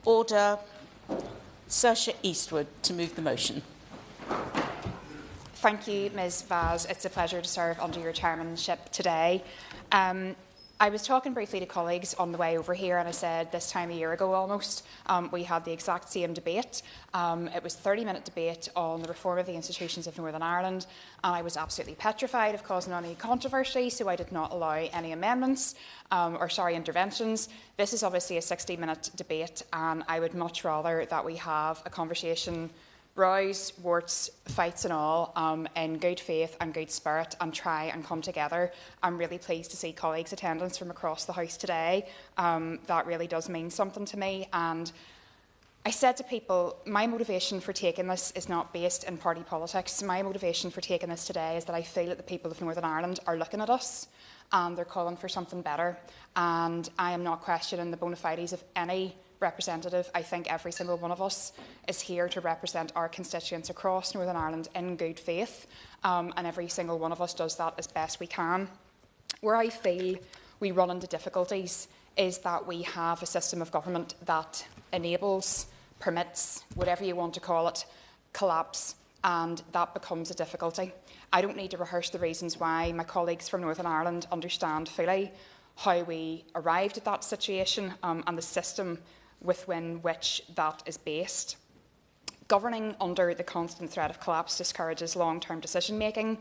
Order. Saoirse Eastwood to move the motion. Thank you, Ms Vaz. It's a pleasure to serve under your chairmanship today. I was talking briefly to colleagues on the way over here, and I said this time a year ago almost, we had the exact same debate. It was a 30-minute debate on the reform of the institutions of Northern Ireland, and I was absolutely petrified of causing any controversy, so I did not allow any amendments interventions. This is obviously a 60-minute debate, and I would much rather that we have a conversation, rows, warts, fights and all, in good faith and good spirit, and try and come together. I'm really pleased to see colleagues' attendance from across the House today. That really does mean something to me. And I said to people, my motivation for taking this is not based in party politics. My motivation for taking this today is that I feel that the people of Northern Ireland are looking at us and they're calling for something better. And I am not questioning the bona fides of any representative. I think every single one of us is here to represent our constituents across Northern Ireland in good faith, and every single one of us does that as best we can. Where I feel we run into difficulties is that we have a system of government that enables, permits, whatever you want to call it, collapse, and that becomes a difficulty. I don't need to rehearse the reasons why. My colleagues from Northern Ireland understand fully how we arrived at that situation, and the system within which that is based. Governing under the constant threat of collapse discourages long-term decision-making.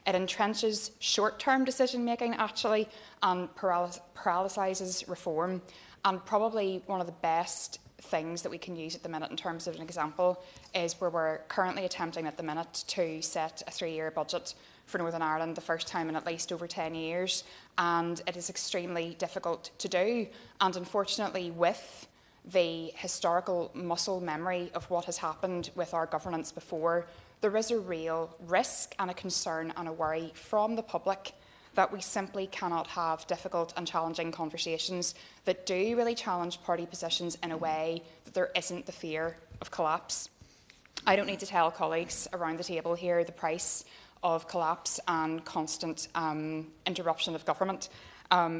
It entrenches short-term decision-making, actually, and paralyses reform. And probably one of the best things that we can use at the minute in terms of an example is where we're currently attempting at the minute to set a 3-year budget for Northern Ireland, the first time in at least over 10 years. And it is extremely difficult to do. And unfortunately, with the historical muscle memory of what has happened with our governance before, there is a real risk and a concern and a worry from the public that we simply cannot have difficult and challenging conversations that do really challenge party positions in a way that there isn't the fear of collapse. I don't need to tell colleagues around the table here the price of collapse and constant interruption of government.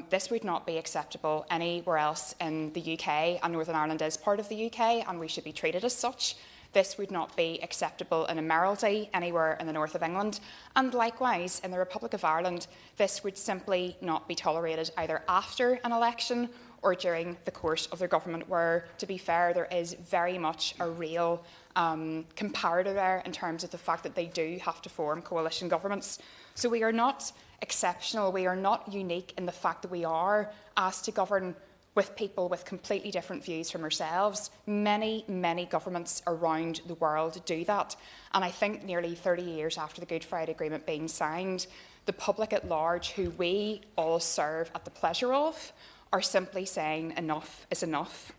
This would not be acceptable anywhere else in the UK, and Northern Ireland is part of the UK, and we should be treated as such. This would not be acceptable in Admiralty, anywhere in the north of England, and likewise in the Republic of Ireland, this would simply not be tolerated either after an election or during the course of their government, where, to be fair, there is very much a real comparator there in terms of the fact that they do have to form coalition governments. So we are not exceptional, we are not unique in the fact that we are asked to govern with people with completely different views from ourselves. Many, many governments around the world do that. And I think nearly 30 years after the Good Friday Agreement being signed, the public at large, who we all serve at the pleasure of, are simply saying enough is enough.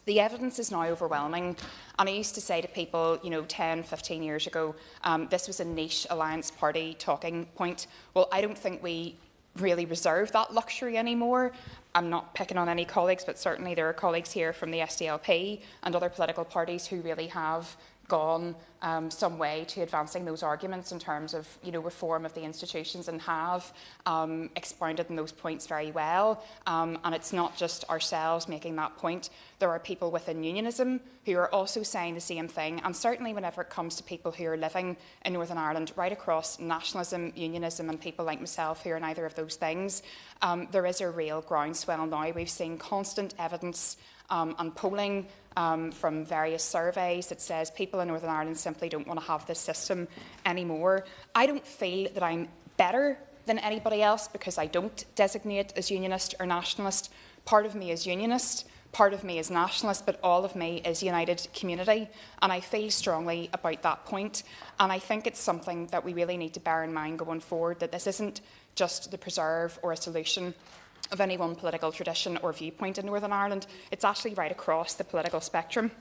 The evidence is now overwhelming, and I used to say to people, 10, 15 years ago, this was a niche Alliance Party talking point. Well, I don't think we really reserve that luxury anymore. I'm not picking on any colleagues, but certainly there are colleagues here from the SDLP and other political parties who really have gone some way to advancing those arguments in terms of reform of the institutions, and have expounded on those points very well. And it's not just ourselves making that point. There are people within unionism who are also saying the same thing, and certainly whenever it comes to people who are living in Northern Ireland, right across nationalism, unionism and people like myself who are neither of those things, there is a real groundswell now. We've seen constant evidence and polling from various surveys that says people in Northern Ireland simply don't want to have this system anymore. I don't feel that I'm better than anybody else because I don't designate as unionist or nationalist. Part of me is unionist, part of me is nationalist, but all of me is united community, and I feel strongly about that point. And I think it's something that we really need to bear in mind going forward, that this isn't just the preserve or a solution of any one political tradition or viewpoint in Northern Ireland. It's actually right across the political spectrum.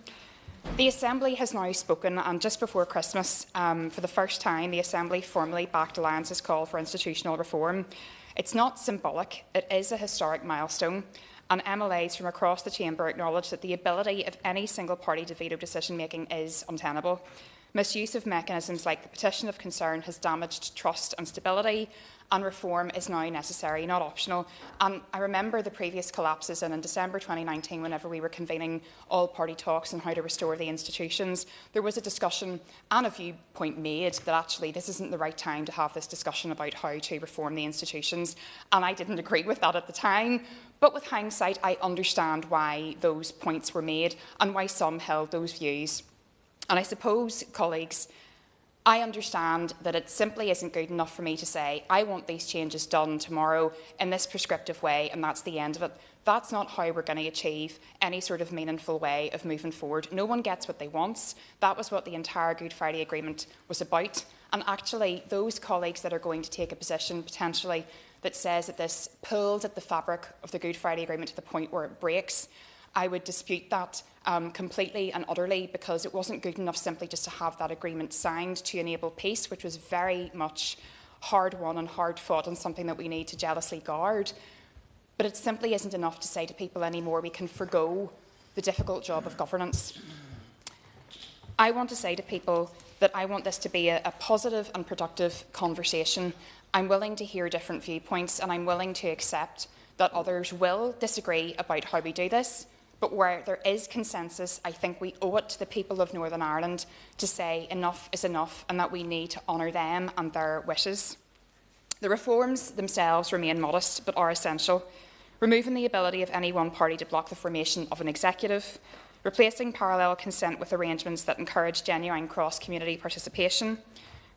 The Assembly has now spoken, and just before Christmas, for the first time, the Assembly formally backed Alliance's call for institutional reform. It's not symbolic, it is a historic milestone, and MLAs from across the chamber acknowledge that the ability of any single party to veto decision-making is untenable. Misuse of mechanisms like the petition of concern has damaged trust and stability, and reform is now necessary, not optional. And I remember the previous collapses, and in December 2019, whenever we were convening all-party talks on how to restore the institutions, there was a discussion and a viewpoint made that actually this isn't the right time to have this discussion about how to reform the institutions, and I didn't agree with that at the time. But with hindsight, I understand why those points were made and why some held those views. And I suppose, colleagues, I understand that it simply isn't good enough for me to say, I want these changes done tomorrow in this prescriptive way, and that's the end of it. That's not how we're going to achieve any sort of meaningful way of moving forward. No one gets what they want. That was what the entire Good Friday Agreement was about. And actually, those colleagues that are going to take a position potentially that says that this pulled at the fabric of the Good Friday Agreement to the point where it breaks, I would dispute that completely and utterly, because it wasn't good enough simply just to have that agreement signed to enable peace, which was very much hard won and hard fought and something that we need to jealously guard. But it simply isn't enough to say to people anymore we can forgo the difficult job of governance. I want to say to people that I want this to be a positive and productive conversation. I'm willing to hear different viewpoints, and I'm willing to accept that others will disagree about how we do this. But where there is consensus, I think we owe it to the people of Northern Ireland to say enough is enough, and that we need to honour them and their wishes. The reforms themselves remain modest but are essential. Removing the ability of any one party to block the formation of an executive, replacing parallel consent with arrangements that encourage genuine cross-community participation,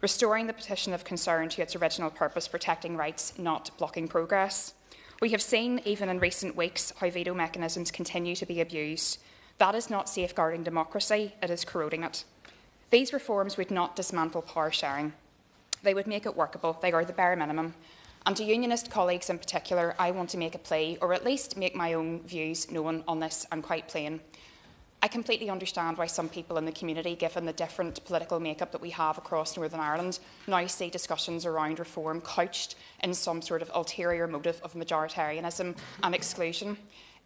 restoring the petition of concern to its original purpose, protecting rights, not blocking progress. We have seen, even in recent weeks, how veto mechanisms continue to be abused. That is not safeguarding democracy, it is corroding it. These reforms would not dismantle power sharing. They would make it workable. They are the bare minimum. And to unionist colleagues in particular, I want to make a plea, or at least make my own views known on this, and quite plain. I completely understand why some people in the community, given the different political makeup that we have across Northern Ireland, now see discussions around reform couched in some sort of ulterior motive of majoritarianism and exclusion.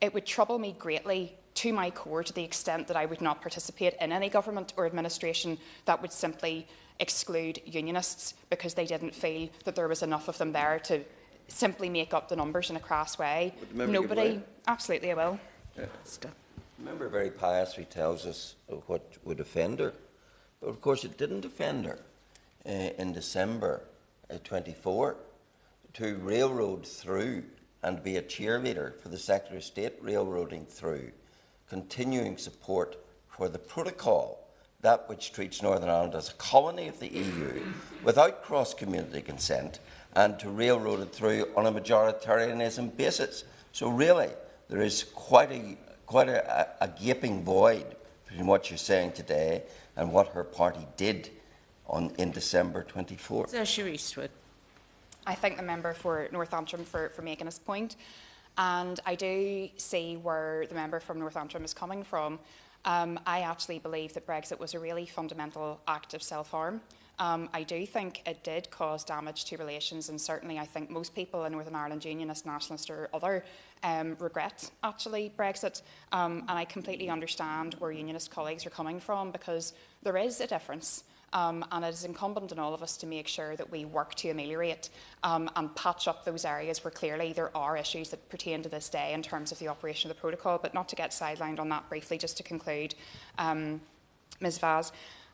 It would trouble me greatly to my core to the extent that I would not participate in any government or administration that would simply exclude unionists because they didn't feel that there was enough of them there to simply make up the numbers in a crass way. Nobody, absolutely I will. Yeah. The member very piously tells us what would offend her, but of course it didn't offend her in December 24 to railroad through and be a cheerleader for the Secretary of State railroading through continuing support for the protocol, that which treats Northern Ireland as a colony of the EU without cross-community consent, and to railroad it through on a majoritarianism basis. So really, there is quite a gaping void between what you're saying today and what her party did in December 24. Saoirse Eastwood. I thank the member for North Antrim for making this point, and I do see where the member from North Antrim is coming from. I actually believe that Brexit was a really fundamental act of self-harm. I do think it did cause damage to relations, and certainly I think most people in Northern Ireland, unionist, nationalist or other, regret actually Brexit, and I completely understand where unionist colleagues are coming from, because there is a difference. And it is incumbent on all of us to make sure that we work to ameliorate and patch up those areas where clearly there are issues that pertain to this day in terms of the operation of the protocol. But not to get sidelined on that briefly, just to conclude, Ms Vaz,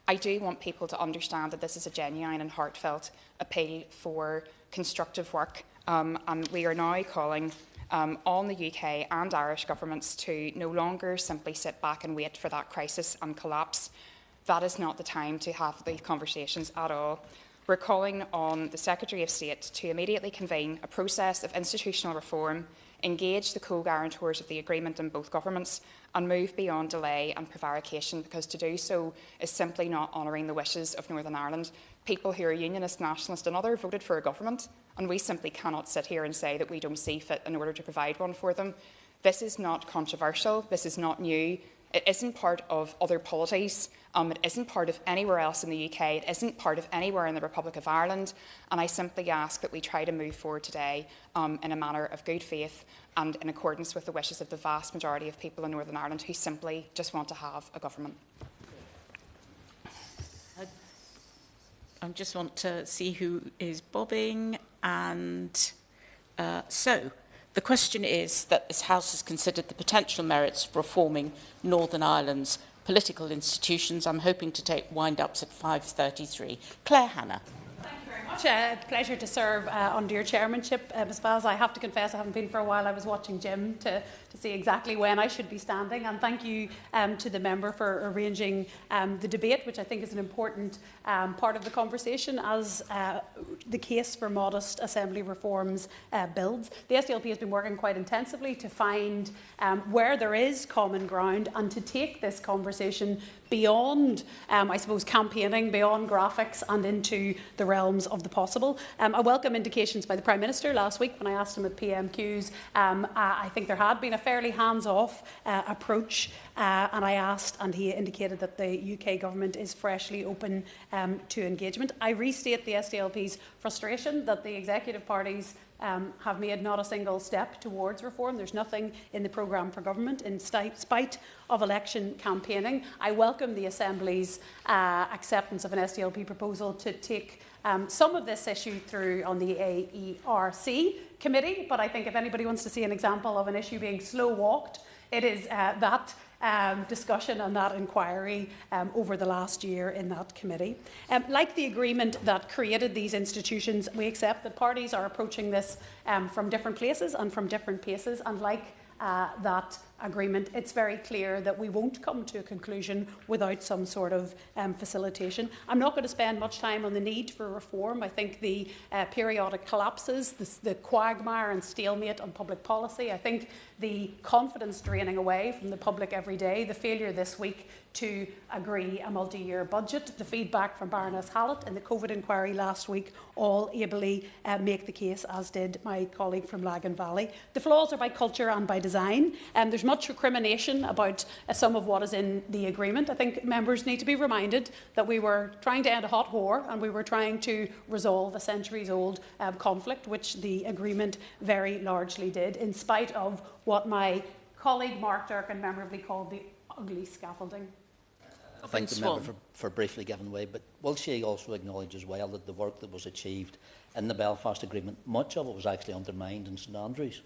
I do want people to understand that this is a genuine and heartfelt appeal for constructive work, and we are now calling on the UK and Irish governments to no longer simply sit back and wait for that crisis and collapse. That is not the time to have these conversations at all. We're calling on the Secretary of State to immediately convene a process of institutional reform, engage the co-guarantors of the agreement in both governments, and move beyond delay and prevarication, because to do so is simply not honouring the wishes of Northern Ireland. People who are unionist, nationalist and other voted for a government, and we simply cannot sit here and say that we don't see fit in order to provide one for them. This is not controversial, this is not new. It isn't part of other polities, it isn't part of anywhere else in the UK, it isn't part of anywhere in the Republic of Ireland, and I simply ask that we try to move forward today in a manner of good faith and in accordance with the wishes of the vast majority of people in Northern Ireland who simply just want to have a government. I just want to see who is bobbing. And so the question is that this House has considered the potential merits of reforming Northern Ireland's political institutions. I'm hoping to take wind-ups at 5:33. Claire Hannah. Pleasure to serve under your chairmanship, Ms Baz. I have to confess I haven't been for a while. I was watching Jim to see exactly when I should be standing, and thank you to the member for arranging the debate, which I think is an important part of the conversation as the case for modest Assembly reforms builds. The SDLP has been working quite intensively to find where there is common ground and to take this conversation beyond, I suppose, campaigning, beyond graphics and into the realms of the possible. I welcome indications by the Prime Minister last week when I asked him at PMQs. I think there had been a fairly hands-off approach, and I asked, and he indicated that the UK government is freshly open to engagement. I restate the SDLP's frustration that the executive parties have made not a single step towards reform. There's nothing in the programme for government in spite of election campaigning. I welcome the Assembly's acceptance of an SDLP proposal to take some of this issue through on the AERC committee, but I think if anybody wants to see an example of an issue being slow-walked, it is that discussion and that inquiry over the last year in that committee. Like the agreement that created these institutions, we accept that parties are approaching this from different places and from different paces, and like that agreement, it's very clear that we won't come to a conclusion without some sort of facilitation. I'm not going to spend much time on the need for reform. I think the periodic collapses, the quagmire and stalemate on public policy, I think the confidence draining away from the public every day, the failure this week to agree a multi-year budget, the feedback from Baroness Hallett and the COVID inquiry last week all ably make the case, as did my colleague from Lagan Valley. The flaws are by culture and by design. There's much recrimination about some of what is in the agreement. I think members need to be reminded that we were trying to end a hot war and we were trying to resolve a centuries-old conflict, which the agreement very largely did, in spite of what my colleague Mark Durkan memorably called the ugly scaffolding. I thank the member for briefly giving way, but will she also acknowledge as well that the work that was achieved in the Belfast Agreement, much of it was actually undermined in St Andrews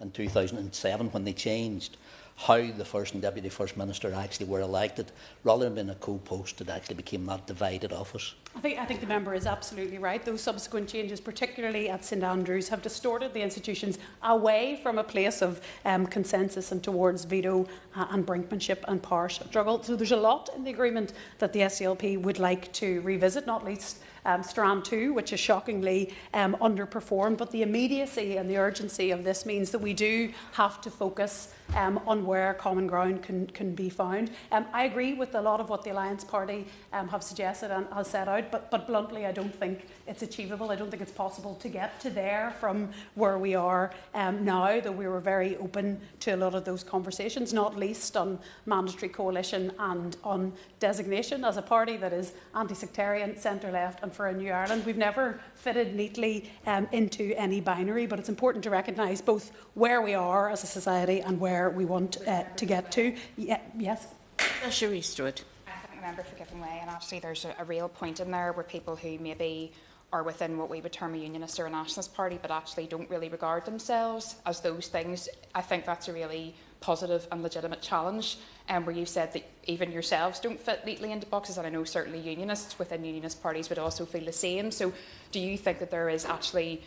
in 2007 when they changed how the First and Deputy First Minister actually were elected, rather than being a co-post, it actually became that divided office. I think the member is absolutely right. Those subsequent changes, particularly at St Andrews, have distorted the institutions away from a place of consensus and towards veto and brinkmanship and power struggle. So there's a lot in the agreement that the SDLP would like to revisit, not least Strand 2, which is shockingly underperformed. But the immediacy and the urgency of this means that we do have to focus on where common ground can be found. I agree with a lot of what the Alliance Party have suggested and has set out, but bluntly, I don't think it's achievable. I don't think it's possible to get to there from where we are now, though we were very open to a lot of those conversations, not least on mandatory coalition and on designation. As a party that is anti-sectarian, centre-left and for a new Ireland, we've never fitted neatly into any binary, but it's important to recognise both where we are as a society and where we want to get to. Yes? Sure, Eastwood. I thank the member for giving way, and actually there's a real point in there where people who maybe are within what we would term a unionist or a nationalist party but actually don't really regard themselves as those things, I think that's a really positive and legitimate challenge, where you said that even yourselves don't fit neatly into boxes, and I know certainly unionists within unionist parties would also feel the same. So do you think that there is actually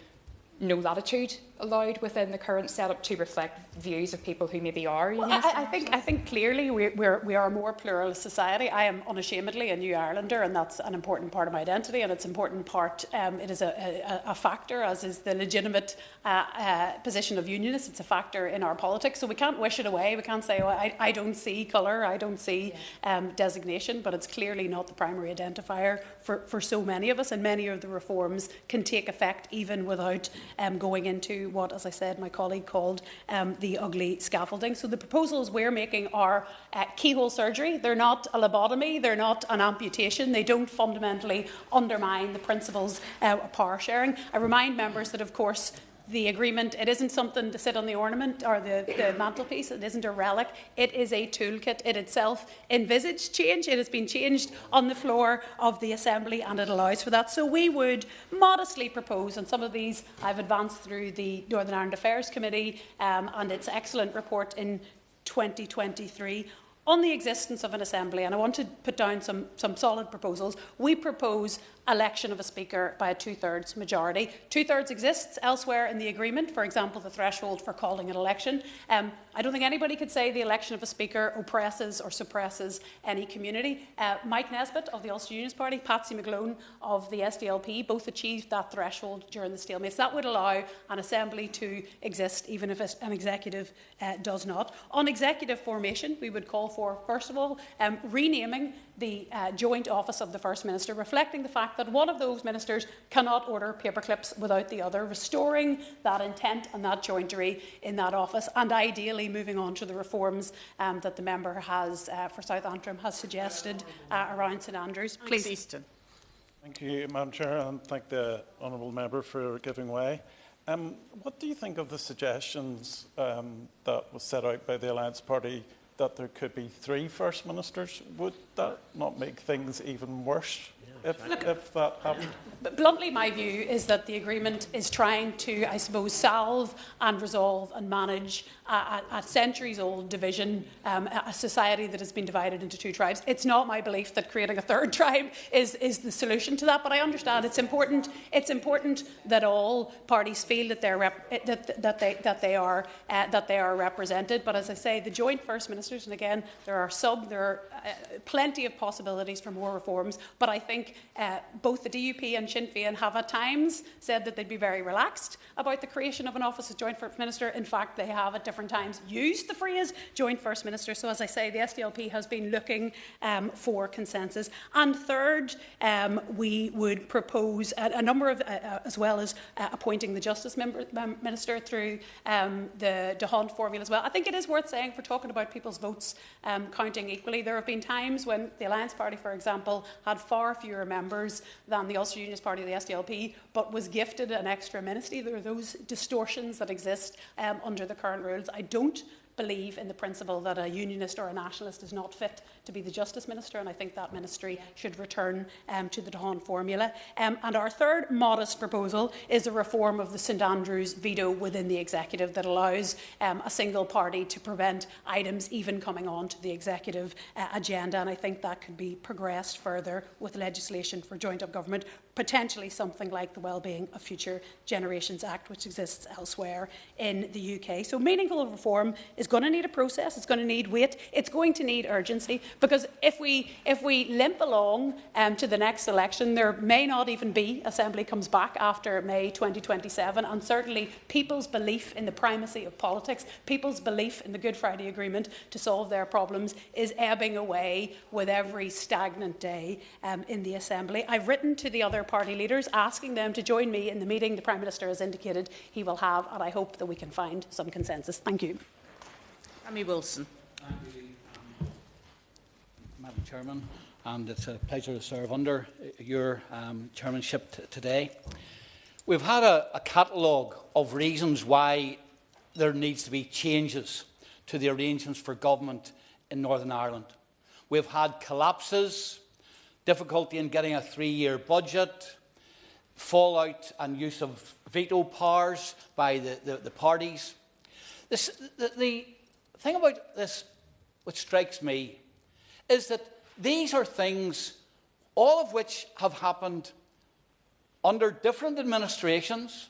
no latitude allowed within the current setup to reflect views of people who maybe are unionists? Well, I think clearly we are a more pluralist society. I am unashamedly a New Irelander, and that's an important part of my identity, and it's an important part. It is a factor, as is the legitimate position of unionists. It's a factor in our politics, so we can't wish it away. We can't say, oh, I don't see colour, I don't see designation, but it's clearly not the primary identifier for so many of us, and many of the reforms can take effect even without going into what, as I said, my colleague called the ugly scaffolding. So the proposals we're making are keyhole surgery. They're not a lobotomy. They're not an amputation. They don't fundamentally undermine the principles of power sharing. I remind members that, of course, the agreement, it isn't something to sit on the ornament or the mantelpiece. It isn't a relic. It is a toolkit. It itself envisaged change. It has been changed on the floor of the Assembly, and it allows for that. So we would modestly propose, and some of these I've advanced through the Northern Ireland Affairs Committee and its excellent report in 2023, on the existence of an Assembly, and I want to put down some solid proposals. We propose election of a Speaker by a two-thirds majority. Two-thirds exists elsewhere in the agreement, for example, the threshold for calling an election. I don't think anybody could say the election of a Speaker oppresses or suppresses any community. Mike Nesbitt of the Ulster Unionist Party, Patsy McGlone of the SDLP, both achieved that threshold during the stalemates. That would allow an Assembly to exist even if an executive does not. On executive formation, we would call for, first of all, renaming the joint office of the First Minister, reflecting the fact that one of those ministers cannot order paperclips without the other, restoring that intent and that jointery in that office, and ideally moving on to the reforms that the member has for South Antrim has suggested around St Andrews. Please. Easton. Thank you, Madam Chair, and thank the honourable member for giving way. What do you think of the suggestions that was set out by the Alliance Party that there could be 3 First Ministers? Would that not make things even worse if that happened? But bluntly, my view is that the agreement is trying to, I suppose, solve and resolve and manage a centuries-old division, a society that has been divided into 2 tribes. It's not my belief that creating a 3rd tribe is the solution to that, but I understand it's important. It's important that all parties feel that they are represented. But as I say, the joint First Ministers, and again, there are plenty of possibilities for more reforms. But I think both the DUP and Sinn Féin have at times said that they'd be very relaxed about the creation of an office as Joint First Minister. In fact, they have at different times used the phrase Joint First Minister. So as I say, the SDLP has been looking for consensus. And third, we would propose a number of, as well as appointing the Justice Minister through the D'Hondt formula as well. I think it is worth saying, for talking about people's votes counting equally, there have been times when the Alliance Party, for example, had far fewer members than the Ulster Unionist Party or the SDLP, but was gifted an extra ministry. There are those distortions that exist under the current rules. I don't believe in the principle that a unionist or a nationalist is not fit to be the Justice Minister, and I think that ministry should return to the D'Hondt formula. And our third modest proposal is a reform of the St Andrews veto within the executive that allows a single party to prevent items even coming on to the executive agenda, and I think that could be progressed further with legislation for joint-up government, potentially something like the Wellbeing of Future Generations Act, which exists elsewhere in the UK. So meaningful reform is going to need a process, it's going to need weight, it's going to need urgency, because if we limp along to the next election, there may not even be Assembly comes back after May 2027, and certainly people's belief in the primacy of politics, people's belief in the Good Friday Agreement to solve their problems is ebbing away with every stagnant day in the Assembly. I've written to the other party leaders asking them to join me in the meeting the Prime Minister has indicated he will have, and I hope that we can find some consensus. Thank you. Amy Wilson. Thank you, Madam Chairman, and it's a pleasure to serve under your chairmanship today. We've had a catalogue of reasons why there needs to be changes to the arrangements for government in Northern Ireland. We've had collapses, difficulty in getting a 3-year budget, fallout and use of veto powers by the parties. The thing about this which strikes me is that these are things, all of which have happened under different administrations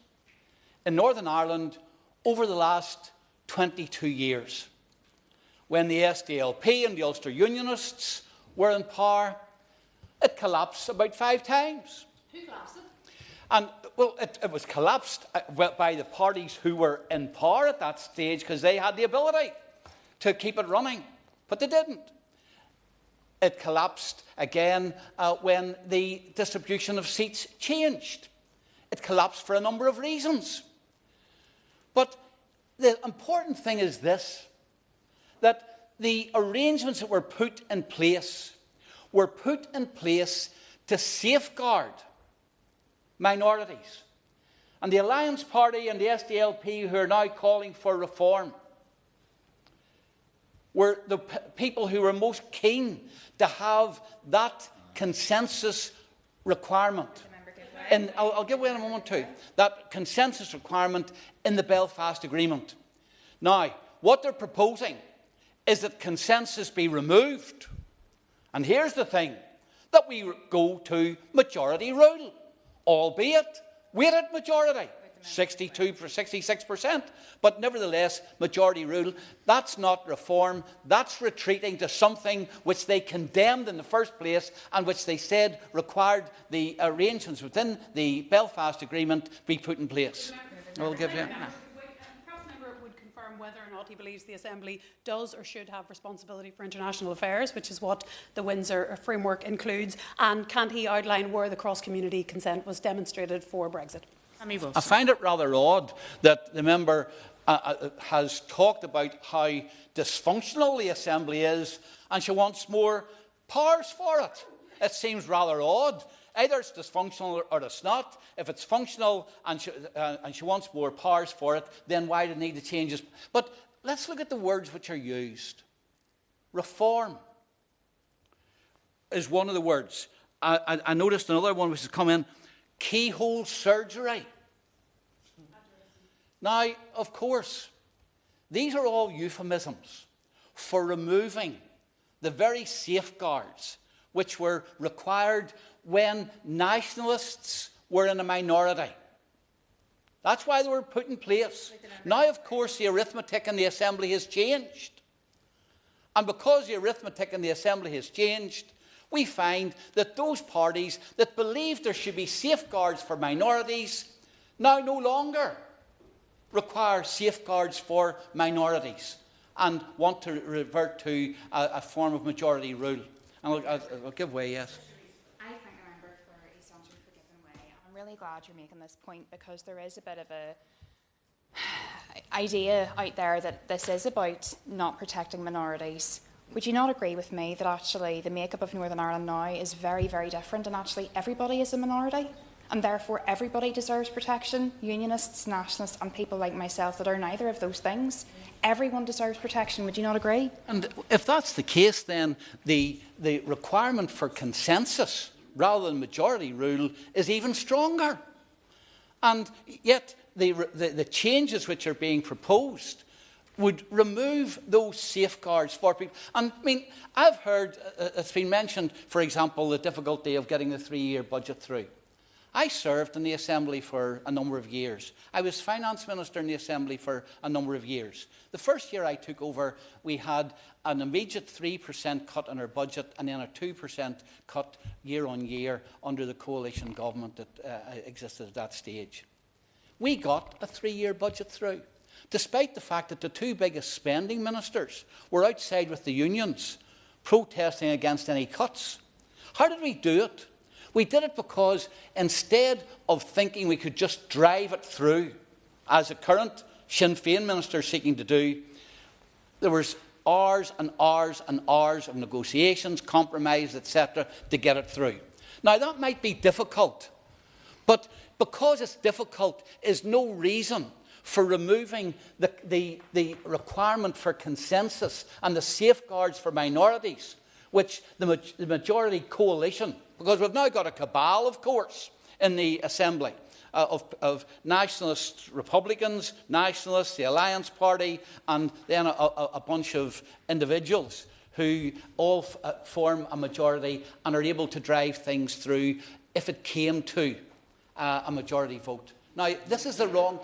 in Northern Ireland over the last 22 years. When the SDLP and the Ulster Unionists were in power, it collapsed about 5 times. Who collapsed it? And, well, it was collapsed by the parties who were in power at that stage because they had the ability to keep it running, but they didn't. It collapsed again when the distribution of seats changed. It collapsed for a number of reasons. But the important thing is this, that the arrangements that were put in place to safeguard minorities and the Alliance Party and the SDLP, who are now calling for reform, were the people who were most keen to have that consensus requirement. And I'll give way in a moment too. That consensus requirement in the Belfast Agreement. Now, what they're proposing is that consensus be removed. And here's the thing, that we go to majority rule, albeit weighted majority. 62 for 66%, but nevertheless, majority rule. That's not reform. That's retreating to something which they condemned in the first place and which they said required the arrangements within the Belfast Agreement be put in place. I'll give you. Whether or not he believes the Assembly does or should have responsibility for international affairs, which is what the Windsor framework includes, and can he outline where the cross-community consent was demonstrated for Brexit? I find it rather odd that the member has talked about how dysfunctional the Assembly is and she wants more powers for it. It seems rather odd. Either it's dysfunctional or it's not. If it's functional and she wants more powers for it, then why do they need to change it? But let's look at the words which are used. Reform is one of the words. I noticed another one which has come in. Keyhole surgery. Now, of course, these are all euphemisms for removing the very safeguards which were required when nationalists were in a minority. That's why they were put in place. Now, of course, the arithmetic in the Assembly has changed. And because the arithmetic in the Assembly has changed, we find that those parties that believed there should be safeguards for minorities now no longer require safeguards for minorities and want to revert to a form of majority rule. And I'll give way, yes. I thank the member for East Antrim for giving way. I'm really glad you're making this point because there is a bit of a idea out there that this is about not protecting minorities. Would you not agree with me that actually the makeup of Northern Ireland now is very, very different and actually everybody is a minority and therefore everybody deserves protection, unionists, nationalists and people like myself that are neither of those things? Everyone deserves protection. Would you not agree? And if that's the case, then the requirement for consensus rather than majority rule is even stronger. And yet the changes which are being proposed would remove those safeguards for people. And I mean, I've heard it's been mentioned, for example, the difficulty of getting the 3-year budget through. I served in the Assembly for a number of years. I was Finance Minister in the Assembly for a number of years. The first year I took over, we had an immediate 3% cut in our budget and then a 2% cut year on year under the coalition government that existed at that stage. We got a 3-year budget through, despite the fact that the two biggest spending ministers were outside with the unions, protesting against any cuts. How did we do it? We did it because instead of thinking we could just drive it through, as the current Sinn Féin minister is seeking to do, there was hours and hours and hours of negotiations, compromise, etc., to get it through. Now, that might be difficult, but because it's difficult is no reason for removing the requirement for consensus and the safeguards for minorities, which the majority coalition, because we've now got a cabal, of course, in the Assembly of nationalist Republicans, nationalists, the Alliance Party, and then a bunch of individuals who all form a majority and are able to drive things through if it came to a majority vote. Now, this is the wrong...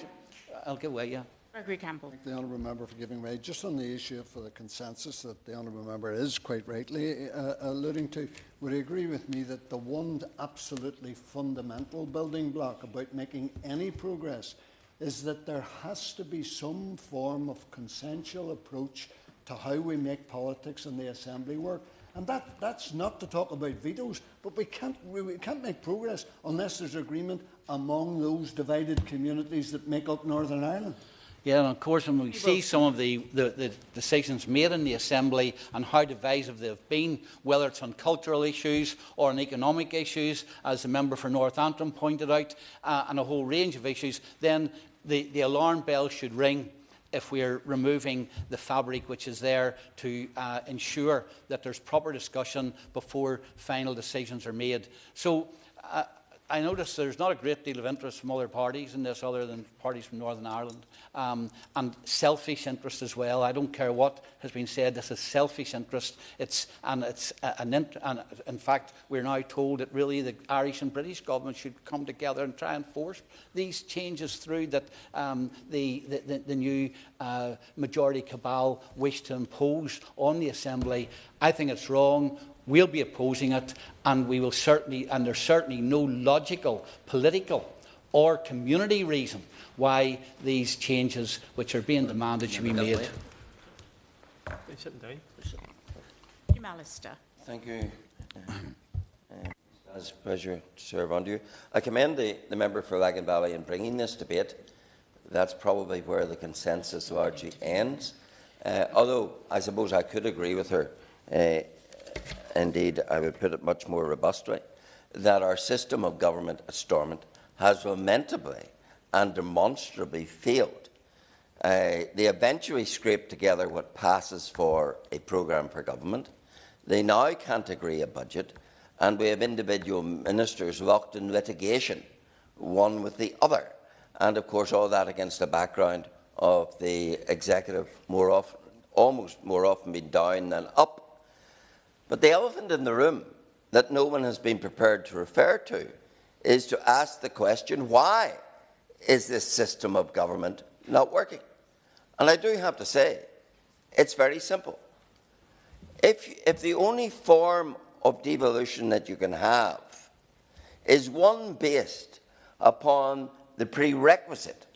I'll give way, yeah. Gregory Campbell. Thank the honourable member for giving way. Just on the issue for the consensus that the honourable member is quite rightly alluding to, would you agree with me that the one absolutely fundamental building block about making any progress is that there has to be some form of consensual approach to how we make politics in the Assembly work? And that's not to talk about vetoes, but we can't make progress unless there's agreement among those divided communities that make up Northern Ireland. Yeah, and of course, when we see some of the decisions made in the Assembly and how divisive they've been, whether it's on cultural issues or on economic issues, as the member for Northampton pointed out, and a whole range of issues, then the alarm bell should ring if we're removing the fabric which is there to ensure that there's proper discussion before final decisions are made. So I notice there's not a great deal of interest from other parties in this other than parties from Northern Ireland, and selfish interest as well. I don't care what has been said, this is selfish interest. In fact, we're now told that really the Irish and British government should come together and try and force these changes through that the new majority cabal wish to impose on the Assembly. I think it's wrong. We'll be opposing it, and we will certainly, and there's certainly no logical, political or community reason why these changes which are being demanded should be made. Jim Allister. Thank you. It's a pleasure to serve under you. I commend the member for Lagan Valley in bringing this debate. That's probably where the consensus largely ends. Although I suppose I could agree with her. Indeed, I would put it much more robustly, that our system of government at Stormont has lamentably and demonstrably failed. They eventually scraped together what passes for a programme for government. They now can't agree a budget, and we have individual ministers locked in litigation, one with the other. And of course, all that against the background of the executive almost more often being down than up. But the elephant in the room that no one has been prepared to refer to is to ask the question, why is this system of government not working? And I do have to say, it's very simple. If the only form of devolution that you can have is one based upon the prerequisite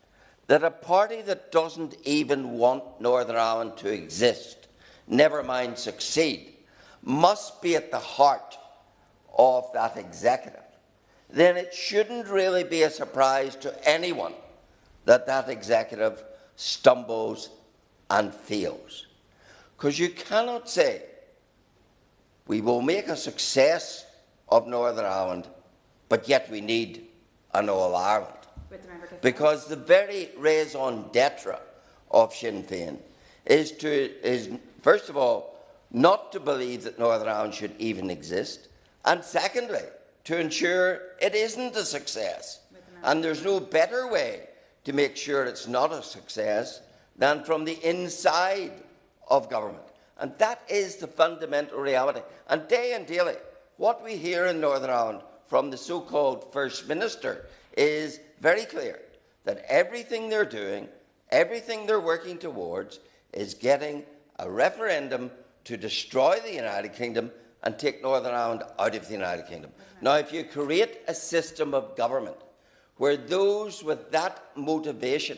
that a party that doesn't even want Northern Ireland to exist, never mind succeed, must be at the heart of that executive, then it shouldn't really be a surprise to anyone that that executive stumbles and fails. Because you cannot say, we will make a success of Northern Ireland, but yet we need an All-Ireland. Because the very raison d'etre of Sinn Féin is, first of all, not to believe that Northern Ireland should even exist, and secondly, to ensure it isn't a success. And there's no better way to make sure it's not a success than from the inside of government. And that is the fundamental reality. And day and daily, what we hear in Northern Ireland from the so-called First Minister is very clear, that everything they're doing, everything they're working towards, is getting a referendum to destroy the United Kingdom and take Northern Ireland out of the United Kingdom. Now, if you create a system of government where those with that motivation,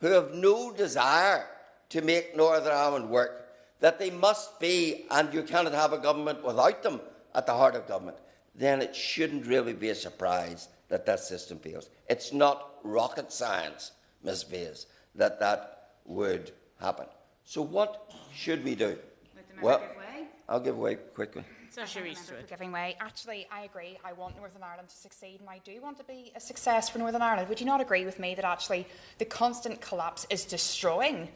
who have no desire to make Northern Ireland work, that they must be, and you cannot have a government without them at the heart of government, then it shouldn't really be a surprise that that system fails. It's not rocket science, Ms. Bayes, that that would happen. So what should we do? Well, I'll give way quickly. So giving way. Actually, I agree. I want Northern Ireland to succeed, and I do want to be a success for Northern Ireland. Would you not agree with me that actually the constant collapse is destroying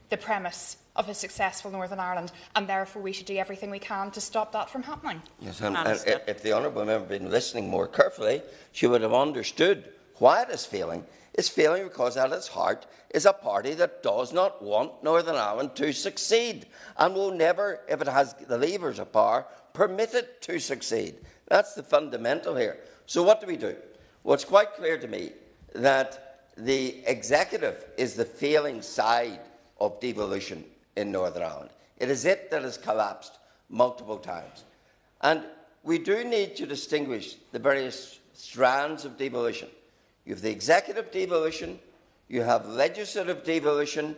the premise of a successful Northern Ireland, and therefore we should do everything we can to stop that from happening? Yes, and if the Honourable Member had been listening more carefully, she would have understood why it is failing. It's failing because at its heart is a party that does not want Northern Ireland to succeed and will never, if it has the levers of power, permit it to succeed. That's the fundamental here. So what do we do? Well, it's quite clear to me that the executive is the failing side of devolution in Northern Ireland. It is it that has collapsed multiple times. And we do need to distinguish the various strands of devolution. You have the executive devolution, you have legislative devolution,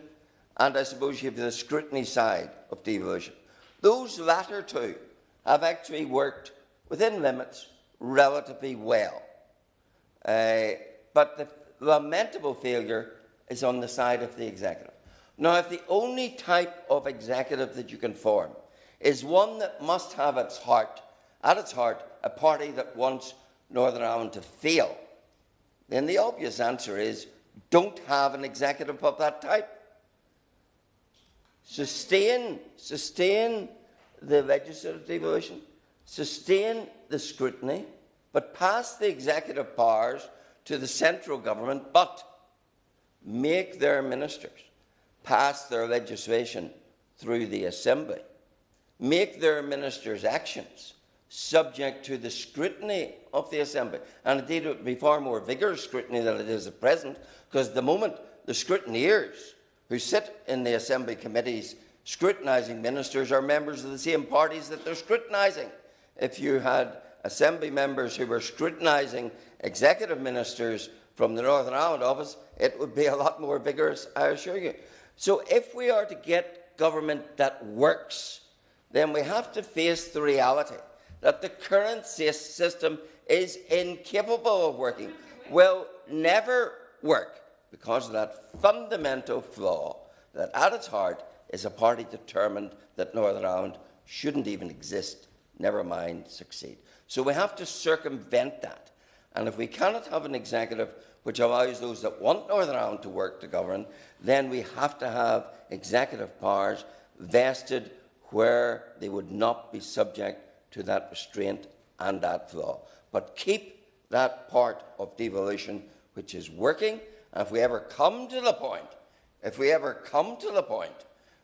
and I suppose you have the scrutiny side of devolution. Those latter two have actually worked within limits relatively well. But the lamentable failure is on the side of the executive. Now, if the only type of executive that you can form is one that must have at its heart, a party that wants Northern Ireland to fail, then the obvious answer is don't have an executive of that type. Sustain the legislative devolution, sustain the scrutiny, but pass the executive powers to the central government, but make their ministers pass their legislation through the Assembly, make their ministers' actions subject to the scrutiny of the Assembly. And indeed, it would be far more vigorous scrutiny than it is at present, because at the moment, the scrutineers who sit in the Assembly committees scrutinising ministers are members of the same parties that they're scrutinising. If you had Assembly members who were scrutinising executive ministers from the Northern Ireland office, it would be a lot more vigorous, I assure you. So if we are to get government that works, then we have to face the reality that the current system is incapable of working, will never work, because of that fundamental flaw that at its heart is a party determined that Northern Ireland shouldn't even exist, never mind succeed. So we have to circumvent that. And if we cannot have an executive which allows those that want Northern Ireland to work to govern, then we have to have executive powers vested where they would not be subject to that restraint and that flaw. But keep that part of devolution which is working. And if we ever come to the point,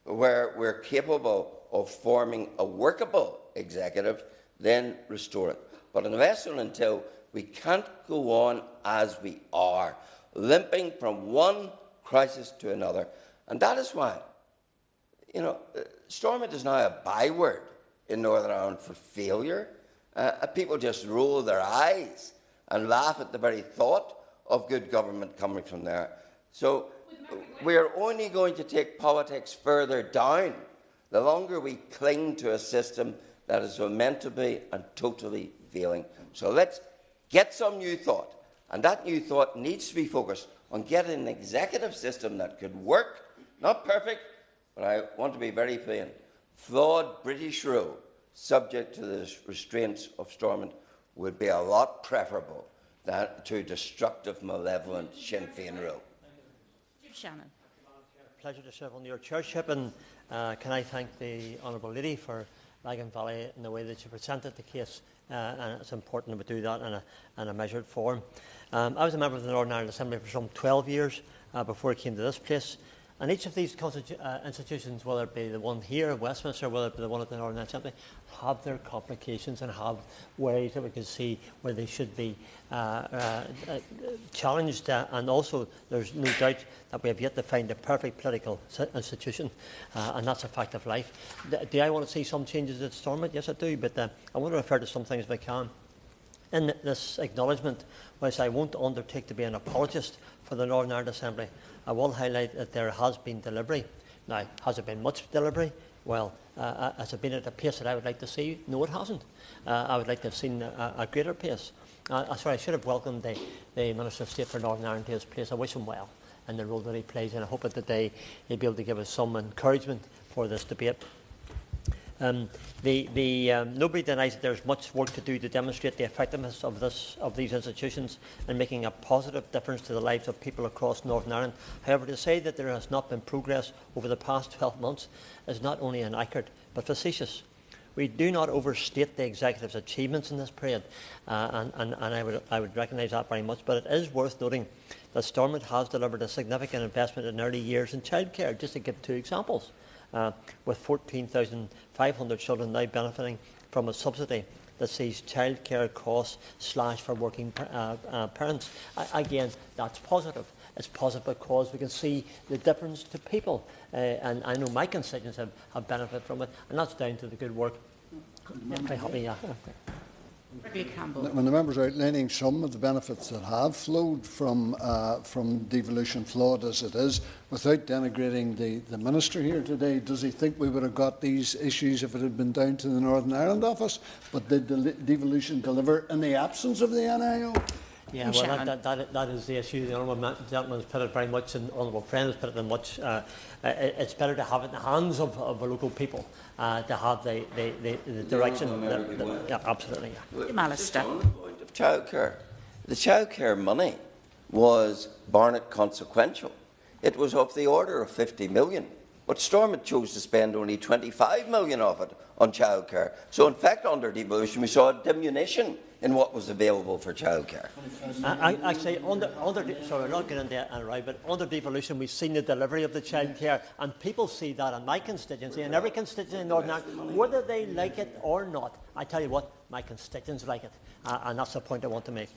where we're capable of forming a workable executive, then restore it. But unless and until, we can't go on as we are, limping from one crisis to another. And that is why, Stormont is now a byword in Northern Ireland for failure. People just roll their eyes and laugh at the very thought of good government coming from there. So we're only going to take politics further down the longer we cling to a system that is lamentably and totally failing. So let's get some new thought, and that new thought needs to be focused on getting an executive system that could work, not perfect, but I want to be very plain. Flawed British rule, subject to the restraints of Stormont, would be a lot preferable than to destructive, malevolent Sinn Féin rule. Shannon. Pleasure to serve under your chairship, and can I thank the Honourable Lady for Lagan Valley in the way that she presented the case, and it's important that we do that in a measured form. I was a member of the Northern Ireland Assembly for some 12 years before I came to this place. And each of these institutions, whether it be the one here at Westminster, whether it be the one at the Northern Assembly, have their complications and have ways that we can see where they should be challenged. And also, there's no doubt that we have yet to find the perfect political institution, and that's a fact of life. Do I want to see some changes at Stormont? Yes, I do, but I want to refer to some things if I can. In this acknowledgement, whilst I won't undertake to be an apologist for the Northern Ireland Assembly, I will highlight that there has been delivery. Now, has it been much delivery? Well, has it been at a pace that I would like to see? No, it hasn't. I would like to have seen a greater pace. I should have welcomed the Minister of State for Northern Ireland to his place. I wish him well in the role that he plays, and I hope that today he'll be able to give us some encouragement for this debate. Nobody denies that there's much work to do to demonstrate the effectiveness of these institutions in making a positive difference to the lives of people across Northern Ireland. However, to say that there has not been progress over the past 12 months is not only inaccurate but facetious. We do not overstate the executive's achievements in this period, and I would recognise that very much. But it is worth noting that Stormont has delivered a significant investment in early years in childcare, just to give two examples. With 14,500 children now benefiting from a subsidy that sees childcare costs slashed for working parents. Again, that's positive. It's positive because we can see the difference to people. And I know my constituents have benefited from it, and that's down to the good work. When the member is outlining some of the benefits that have flowed from devolution, flawed as it is, without denigrating the Minister here today, does he think we would have got these issues if it had been down to the Northern Ireland office? But did the devolution deliver in the absence of the NIO? Yeah, well, that is the issue. The honourable gentleman has put it very much, and honourable friend has put it in much. It's better to have it in the hands of the local people to have the direction. Yeah, absolutely. Yeah. Just on the point of childcare, the childcare money was Barnett consequential. It was of the order of 50 million, but Stormont chose to spend only 25 million of it on childcare. So, in fact, under devolution, we saw a diminution in what was available for childcare. Actually, sorry, not getting into it right, but under devolution, we've seen the delivery of the childcare, and people see that in my constituency and every constituency in Northern Ireland, whether they like it or not. I tell you what, my constituents like it, and that's the point I want to make.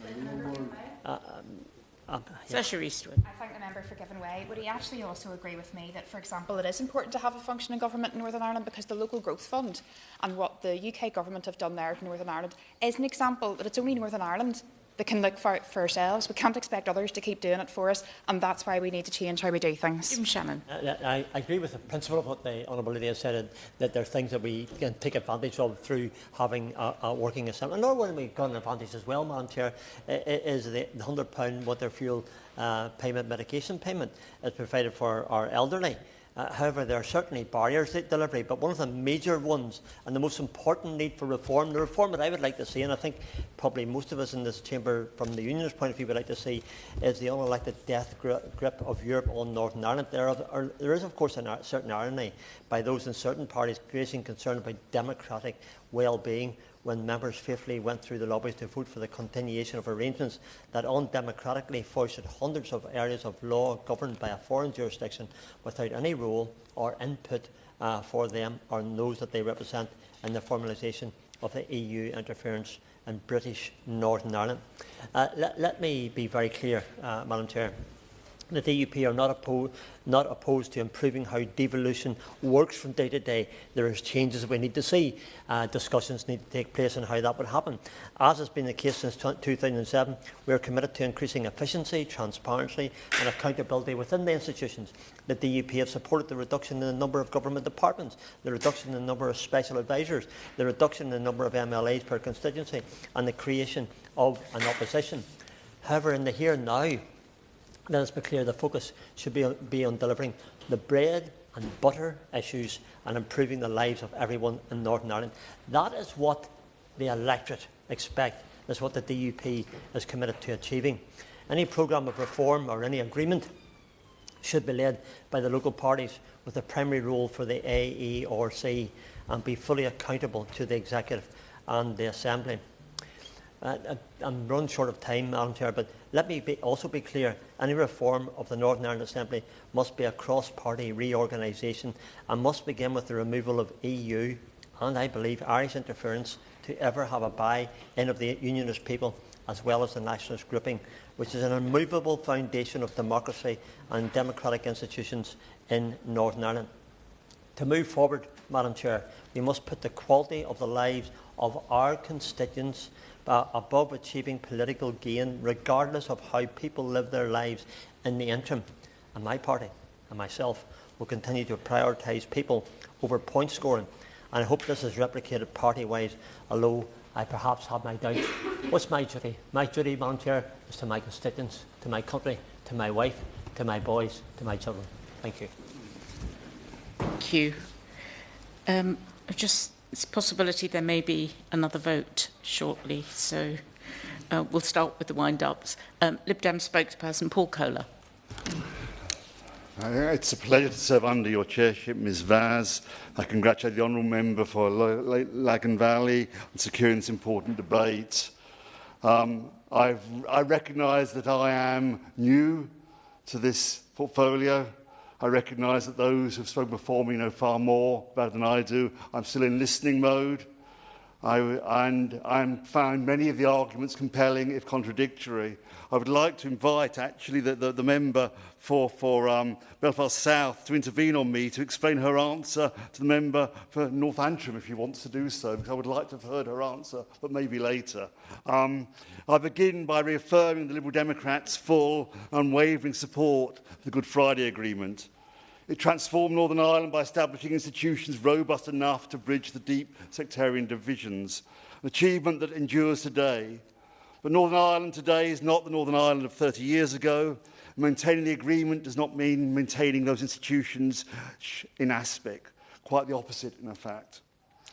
Sasha Eastwood. I thank the member for giving way. Would he actually also agree with me that, for example, it is important to have a functioning government in Northern Ireland because the Local Growth Fund and what the UK government have done there to Northern Ireland is an example that it's only Northern Ireland that can look for ourselves. We can't expect others to keep doing it for us, and that's why we need to change how we do things. Jim Shannon. I agree with the principle of what the Honourable Lady has said, that there are things that we can take advantage of through having a working assembly. Another one we've got an advantage as well, Madam Chair, is the £100 water fuel payment, medication payment is provided for our elderly. However, there are certainly barriers to delivery, but one of the major ones and the most important need for reform, the reform that I would like to see, and I think probably most of us in this chamber from the unionist point of view would like to see, is the unelected death grip of Europe on Northern Ireland. There is, of course, a certain irony by those in certain parties raising concern about democratic well-being when members faithfully went through the lobbies to vote for the continuation of arrangements that undemocratically foisted hundreds of areas of law governed by a foreign jurisdiction without any role or input for them or those that they represent in the formalisation of the EU interference in British Northern Ireland. Let me be very clear, Madam Chair. The DUP are not opposed to improving how devolution works from day to day. There are changes we need to see. Discussions need to take place on how that would happen. As has been the case since 2007, we are committed to increasing efficiency, transparency and accountability within the institutions. The DUP have supported the reduction in the number of government departments, the reduction in the number of special advisers, the reduction in the number of MLAs per constituency and the creation of an opposition. However, in the here and now, let us be clear, the focus should be on delivering the bread and butter issues and improving the lives of everyone in Northern Ireland. That is what the electorate expect. That's what the DUP is committed to achieving. Any programme of reform or any agreement should be led by the local parties with a primary role for the AERC and be fully accountable to the Executive and the Assembly. I'm running short of time, Madam Chair, but let me also be clear. Any reform of the Northern Ireland Assembly must be a cross-party reorganisation and must begin with the removal of EU and, I believe, Irish interference to ever have a buy-in of the unionist people as well as the nationalist grouping, which is an immovable foundation of democracy and democratic institutions in Northern Ireland. To move forward, Madam Chair, we must put the quality of the lives of our constituents above achieving political gain, regardless of how people live their lives in the interim. And my party and myself will continue to prioritise people over point scoring. And I hope this is replicated party-wise, although I perhaps have my doubts. What's my duty? My duty, Madam Chair, is to my constituents, to my country, to my wife, to my boys, to my children. Thank you. Thank you. Just it's a possibility there may be another vote shortly, so we'll start with the wind-ups. Lib Dem spokesperson Paul Kohler. It's a pleasure to serve under your chairship, Ms Vaz. I congratulate the honourable member for Lagan Valley on securing this important debate. I recognise that I am new to this portfolio. I recognise that those who have spoken before me know far more about it than I do. I'm still in listening mode. I found many of the arguments compelling, if contradictory. I would like to invite, actually, the member for Belfast South to intervene on me to explain her answer to the member for North Antrim, if she wants to do so, because I would like to have heard her answer, but maybe later. I begin by reaffirming the Liberal Democrats' full, unwavering support for the Good Friday Agreement. It transformed Northern Ireland by establishing institutions robust enough to bridge the deep sectarian divisions, an achievement that endures today. But Northern Ireland today is not the Northern Ireland of 30 years ago. Maintaining the agreement does not mean maintaining those institutions in aspect. Quite the opposite, in fact.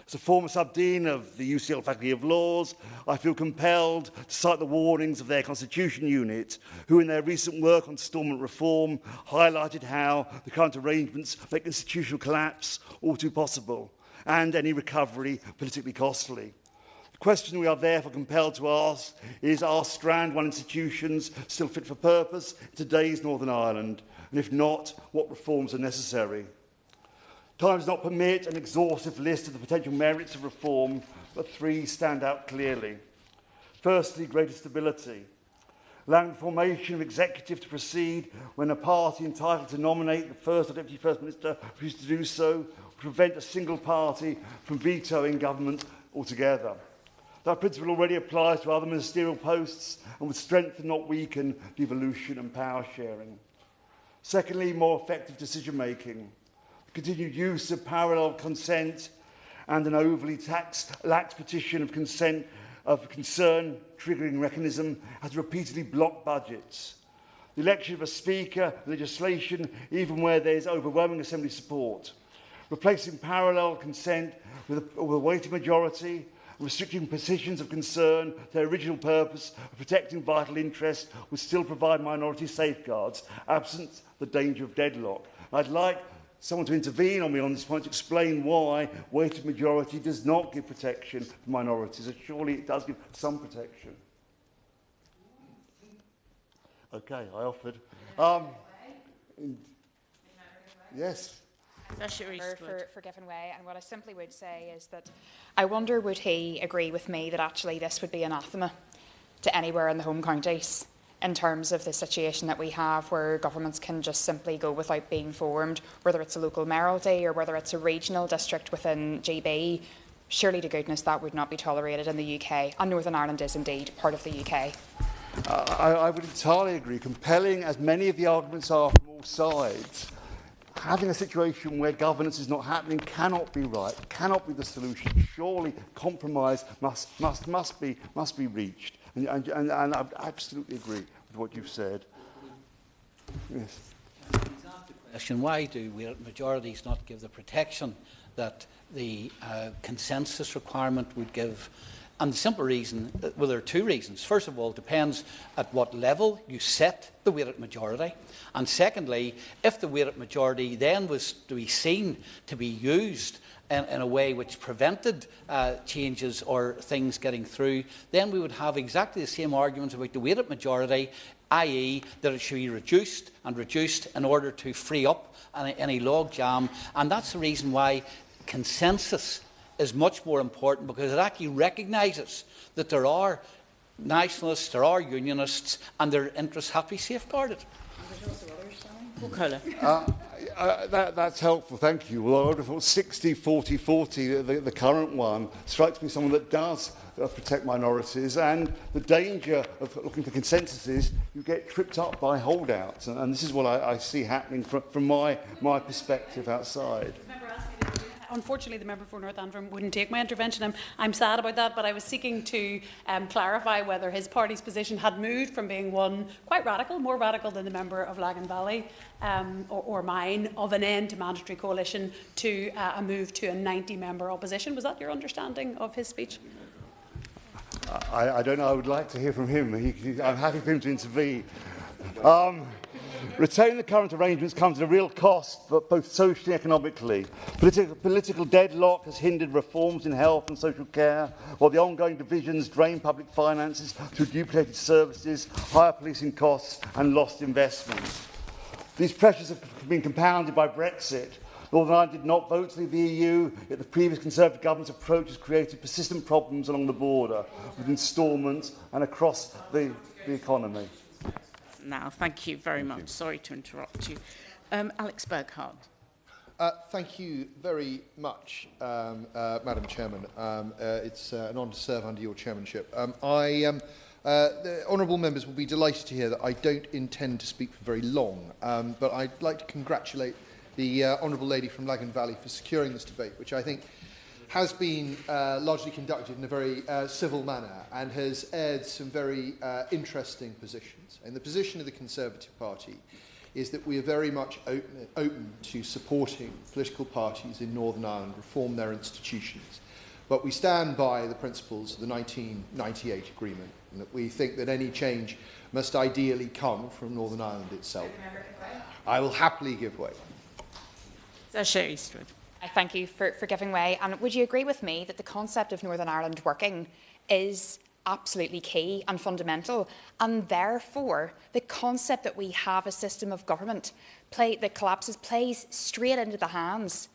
As a former sub-dean of the UCL Faculty of Laws, I feel compelled to cite the warnings of their Constitution Unit, who in their recent work on instalment reform highlighted how the current arrangements make institutional collapse all too possible, and any recovery politically costly. The question we are therefore compelled to ask is, are Strand 1 institutions still fit for purpose in today's Northern Ireland? And if not, what reforms are necessary? Time does not permit an exhaustive list of the potential merits of reform, but three stand out clearly. Firstly, greater stability. Allowing the formation of executive to proceed when a party entitled to nominate the First or Deputy First Minister refuses to do so will prevent a single party from vetoing government altogether. That principle already applies to other ministerial posts and would strengthen, not weaken, devolution and power sharing. Secondly, more effective decision-making. Continued use of parallel consent and an overly lax petition of concern triggering mechanism has repeatedly blocked budgets. The election of a speaker, legislation, even where there is overwhelming assembly support. Replacing parallel consent with a weighted majority, restricting positions of concern to their original purpose of protecting vital interests would still provide minority safeguards, absent the danger of deadlock. I'd like someone to intervene on me on this point to explain why weighted majority does not give protection to minorities, and surely it does give some protection. Okay, I offered. Yes. For giving way, and what I simply would say is that I wonder would he agree with me that actually this would be anathema to anywhere in the home counties in terms of the situation that we have where governments can just simply go without being formed, whether it's a local mayoralty or whether it's a regional district within GB. Surely to goodness that would not be tolerated in the UK, and Northern Ireland is indeed part of the UK. I would entirely agree. Compelling as many of the arguments are from all sides, having a situation where governance is not happening cannot be right, cannot be the solution. Surely compromise must be reached. And I absolutely agree with what you've said. Yes. Question: why do majorities not give the protection that the consensus requirement would give? And the simple reason, well, there are two reasons. First of all, it depends at what level you set the weighted majority. And secondly, if the weighted majority then was to be seen to be used in a way which prevented changes or things getting through, then we would have exactly the same arguments about the weighted majority, i.e. that it should be reduced in order to free up any logjam. And that's the reason why consensus is much more important, because it actually recognises that there are nationalists, there are unionists, and their interests have to be safeguarded. That's helpful, thank you. Well, I would have thought 60-40-40, the current one, strikes me as someone that does protect minorities, and the danger of looking for consensus is you get tripped up by holdouts, and this is what I see happening from my perspective outside. Unfortunately, the member for North Antrim wouldn't take my intervention. I'm sad about that, but I was seeking to clarify whether his party's position had moved from being one quite radical, more radical than the member of Lagan Valley, or mine, of an end to mandatory coalition, to a move to a 90-member opposition. Was that your understanding of his speech? I don't know. I would like to hear from him. I'm happy for him to intervene. Retaining the current arrangements comes at a real cost, but both socially and economically. Political deadlock has hindered reforms in health and social care, while the ongoing divisions drain public finances through duplicated services, higher policing costs and lost investment. These pressures have been compounded by Brexit. Northern Ireland did not vote to leave the EU, yet the previous Conservative government's approach has created persistent problems along the border, with instalments and across the economy. Now, thank you very much. Sorry to interrupt you. Alex Burghardt. Thank you very much, Madam Chairman. It's an honour to serve under your chairmanship. The honourable members will be delighted to hear that I don't intend to speak for very long, but I'd like to congratulate the honourable lady from Lagan Valley for securing this debate, which I think has been largely conducted in a very civil manner and has aired some very interesting positions. And the position of the Conservative Party is that we are very much open to supporting political parties in Northern Ireland reform their institutions. But we stand by the principles of the 1998 agreement, and that we think that any change must ideally come from Northern Ireland itself. I will happily give way. Sir Eastwood. Thank you for giving way. And would you agree with me that the concept of Northern Ireland working is absolutely key and fundamental, and therefore the concept that we have a system of government that collapses plays straight into the hands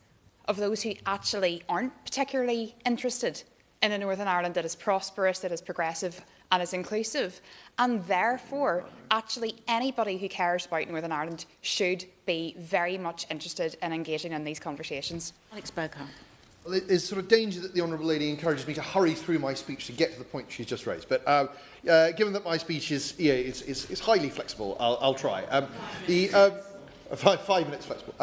of those who actually aren't particularly interested in a Northern Ireland that is prosperous, that is progressive and is inclusive, and therefore actually anybody who cares about Northern Ireland should be very much interested in engaging in these conversations. Alex Burkhardt. Well, there's sort of danger that the Honourable Lady encourages me to hurry through my speech to get to the point she's just raised. But given that my speech is it's highly flexible, I'll try. 5 minutes flexible.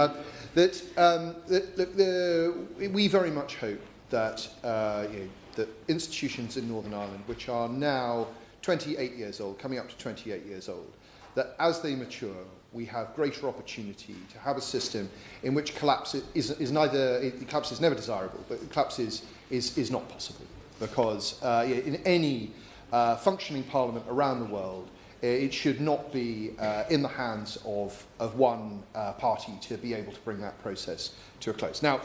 We very much hope that that institutions in Northern Ireland, which are now 28 years old, coming up to 28 years old, that as they mature, we have greater opportunity to have a system in which collapse is never desirable, but collapse is not possible. Because in any functioning parliament around the world, it should not be in the hands of one party to be able to bring that process to a close. Now,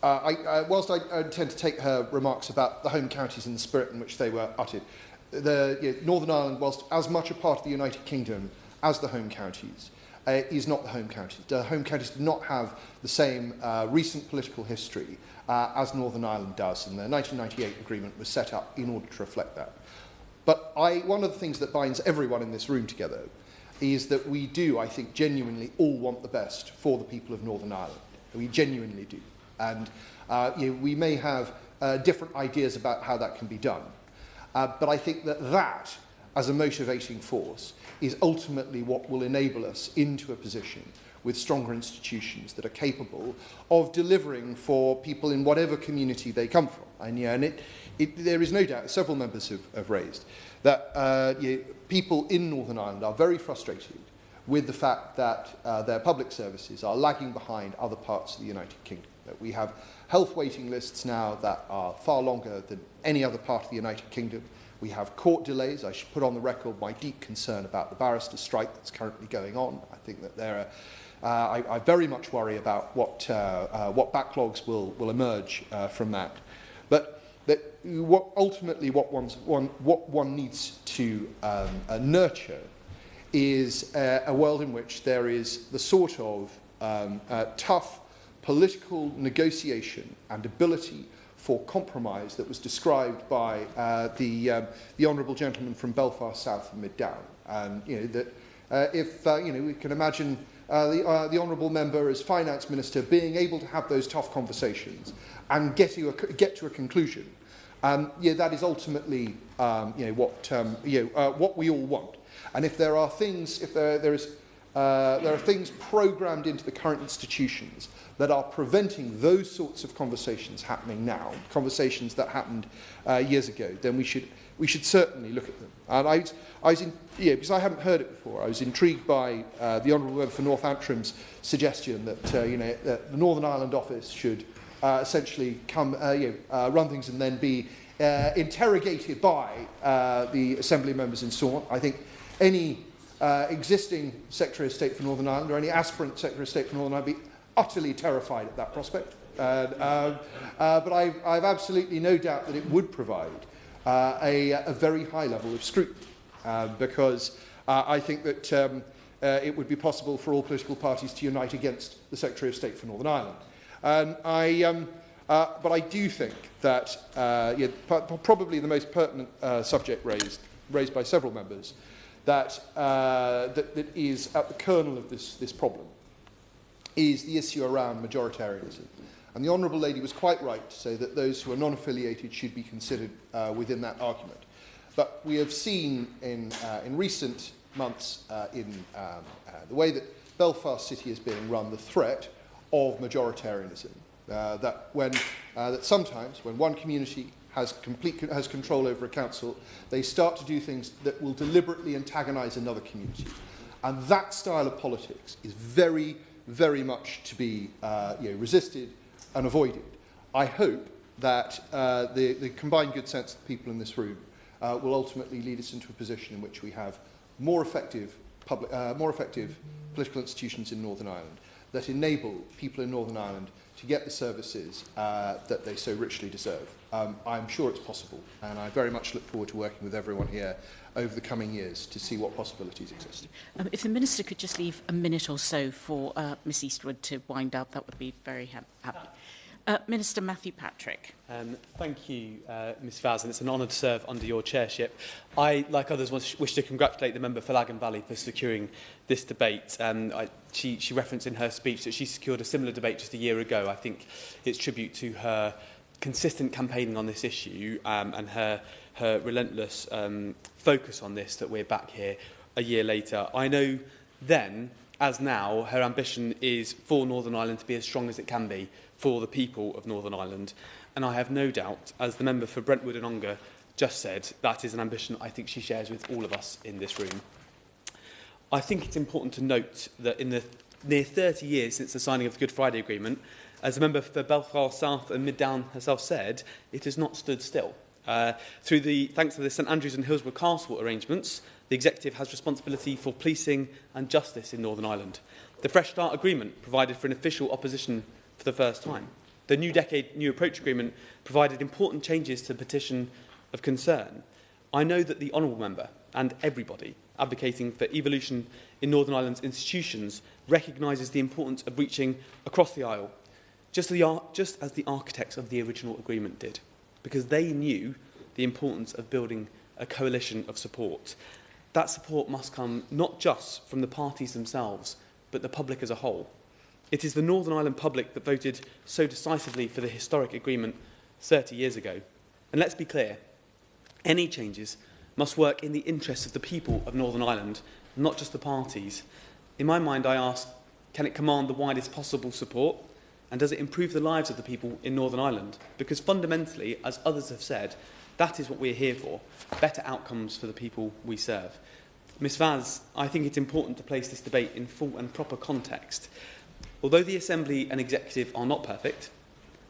whilst I intend to take her remarks about the home counties in the spirit in which they were uttered, Northern Ireland, whilst as much a part of the United Kingdom as the home counties, is not the home counties. The home counties do not have the same recent political history as Northern Ireland does, and the 1998 agreement was set up in order to reflect that. But one of the things that binds everyone in this room together is that we do, I think, genuinely all want the best for the people of Northern Ireland. We genuinely do. And we may have different ideas about how that can be done. But I think that, as a motivating force, is ultimately what will enable us into a position with stronger institutions that are capable of delivering for people in whatever community they come from. And there is no doubt, several members have raised, that people in Northern Ireland are very frustrated with the fact that their public services are lagging behind other parts of the United Kingdom. That we have health waiting lists now that are far longer than any other part of the United Kingdom. We have court delays. I should put on the record my deep concern about the barrister strike that's currently going on. I think that I very much worry about what backlogs will emerge from that. But ultimately what one needs to nurture is a world in which there is the sort of tough political negotiation and ability for compromise that was described by the honourable gentleman from Belfast South and Mid Down. And if we can imagine the honourable member as finance minister being able to have those tough conversations and get to a conclusion, that is ultimately what we all want. And if there are things, there are things programmed into the current institutions that are preventing those sorts of conversations happening now, conversations that happened years ago, then we should certainly look at them. And because I hadn't heard it before, I was intrigued by the Honourable Member for North Antrim's suggestion that that the Northern Ireland office should essentially come run things and then be interrogated by the Assembly members and so on. I think any existing Secretary of State for Northern Ireland or any aspirant Secretary of State for Northern Ireland would be utterly terrified at that prospect. But I've absolutely no doubt that it would provide a very high level of scrutiny because I think that it would be possible for all political parties to unite against the Secretary of State for Northern Ireland. But I do think that probably the most pertinent subject raised by several members that is at the kernel of this problem is the issue around majoritarianism. And the Honourable Lady was quite right to say that those who are non-affiliated should be considered within that argument. But we have seen in recent months in the way that Belfast City is being run, the threat of majoritarianism that sometimes when one community has control over a council, they start to do things that will deliberately antagonise another community. And that style of politics is very, very much to be resisted and avoided. I hope that the combined good sense of the people in this room will ultimately lead us into a position in which we have more effective political institutions in Northern Ireland that enable people in Northern Ireland to get the services that they so richly deserve. I'm sure it's possible, and I very much look forward to working with everyone here over the coming years to see what possibilities exist. If the Minister could just leave a minute or so for Miss Eastwood to wind up, that would be very happy. Minister Matthew Patrick. Thank you, Ms Vaz, and it's an honour to serve under your chairship. I, like others, wish to congratulate the member for Lagan Valley for securing this debate. She referenced in her speech that she secured a similar debate just a year ago. I think it's tribute to her consistent campaigning on this issue and her relentless focus on this that we're back here a year later. I know then, as now, her ambition is for Northern Ireland to be as strong as it can be for the people of Northern Ireland. And I have no doubt, as the member for Brentwood and Ongar just said, that is an ambition I think she shares with all of us in this room. I think it's important to note that in the near 30 years since the signing of the Good Friday Agreement, as the member for Belfast South and Middown herself said, it has not stood still. Thanks to the St Andrews and Hillsborough Castle arrangements, the Executive has responsibility for policing and justice in Northern Ireland. The Fresh Start Agreement provided for an official opposition for the first time. The New Decade New Approach Agreement provided important changes to the petition of concern. I know that the Honourable Member and everybody advocating for evolution in Northern Ireland's institutions recognises the importance of reaching across the aisle, just as the architects of the original agreement did, because they knew the importance of building a coalition of support. That support must come not just from the parties themselves, but the public as a whole. It is the Northern Ireland public that voted so decisively for the historic agreement 30 years ago. And let's be clear, any changes must work in the interests of the people of Northern Ireland, not just the parties. In my mind, I ask, can it command the widest possible support? And does it improve the lives of the people in Northern Ireland? Because fundamentally, as others have said, that is what we're here for, better outcomes for the people we serve. Ms Vaz, I think it's important to place this debate in full and proper context. Although the Assembly and Executive are not perfect,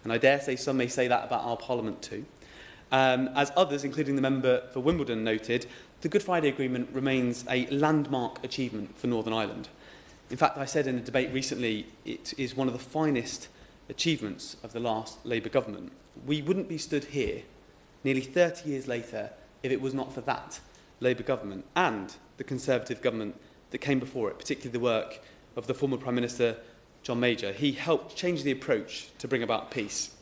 and I dare say some may say that about our Parliament too, as others, including the member for Wimbledon, noted, the Good Friday Agreement remains a landmark achievement for Northern Ireland. In fact, I said in a debate recently, it is one of the finest achievements of the last Labour government. We wouldn't be stood here nearly 30 years later if it was not for that Labour government and the Conservative government that came before it, particularly the work of the former Prime Minister John Major. He helped change the approach to bring about peace,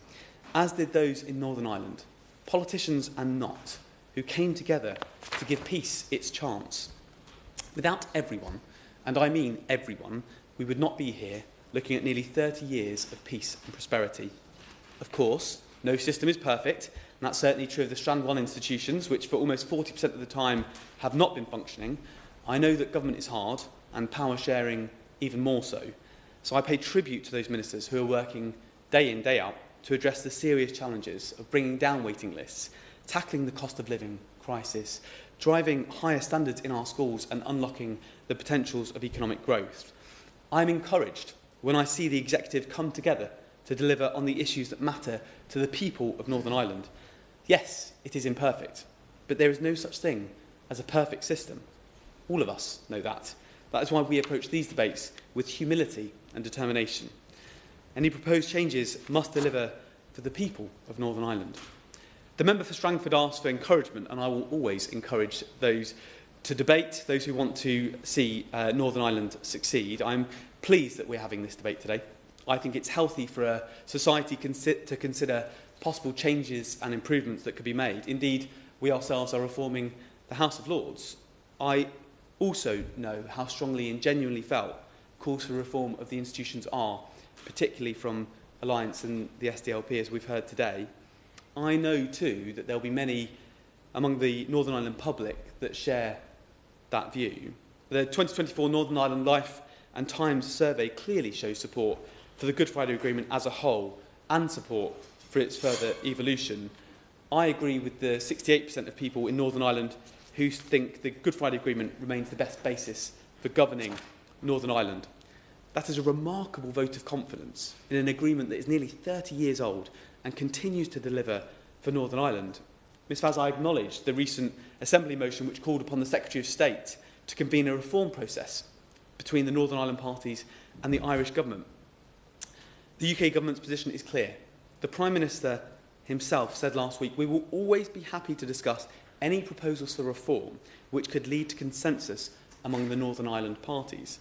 as did those in Northern Ireland, politicians and not, who came together to give peace its chance. Without everyone, and I mean everyone, we would not be here looking at nearly 30 years of peace and prosperity. Of course, no system is perfect, and that's certainly true of the Strand 1 institutions, which for almost 40% of the time have not been functioning. I know that government is hard, and power sharing even more so. So I pay tribute to those ministers who are working day in, day out to address the serious challenges of bringing down waiting lists, tackling the cost of living crisis, driving higher standards in our schools and unlocking the potentials of economic growth. I'm encouraged when I see the Executive come together to deliver on the issues that matter to the people of Northern Ireland. Yes, it is imperfect, but there is no such thing as a perfect system. All of us know that. That is why we approach these debates with humility and determination. Any proposed changes must deliver for the people of Northern Ireland. The member for Strangford asked for encouragement, and I will always encourage those to debate, those who want to see Northern Ireland succeed. I'm pleased that we're having this debate today. I think it's healthy for a society to consider possible changes and improvements that could be made. Indeed, we ourselves are reforming the House of Lords. I also know how strongly and genuinely felt calls for reform of the institutions are, particularly from Alliance and the SDLP, as we've heard today. I know too that there will be many among the Northern Ireland public that share that view. The 2024 Northern Ireland Life and Times survey clearly shows support for the Good Friday Agreement as a whole, and support for its further evolution. I agree with the 68% of people in Northern Ireland who think the Good Friday Agreement remains the best basis for governing Northern Ireland. That is a remarkable vote of confidence in an agreement that is nearly 30 years old and continues to deliver for Northern Ireland. Ms Faz, I acknowledge the recent Assembly motion which called upon the Secretary of State to convene a reform process between the Northern Ireland parties and the Irish Government. The UK Government's position is clear. The Prime Minister himself said last week, "We will always be happy to discuss any proposals for reform which could lead to consensus among the Northern Ireland parties."